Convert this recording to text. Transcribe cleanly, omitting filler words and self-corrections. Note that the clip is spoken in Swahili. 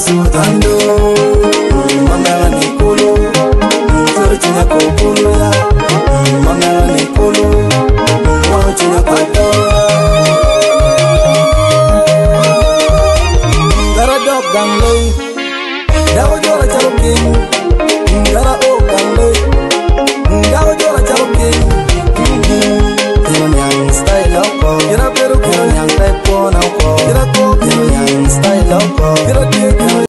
sudando mamela nikulu suru chinya kokulu ya mamela nikulu wa chinya kwato dara dog ganglei dawo jora charukin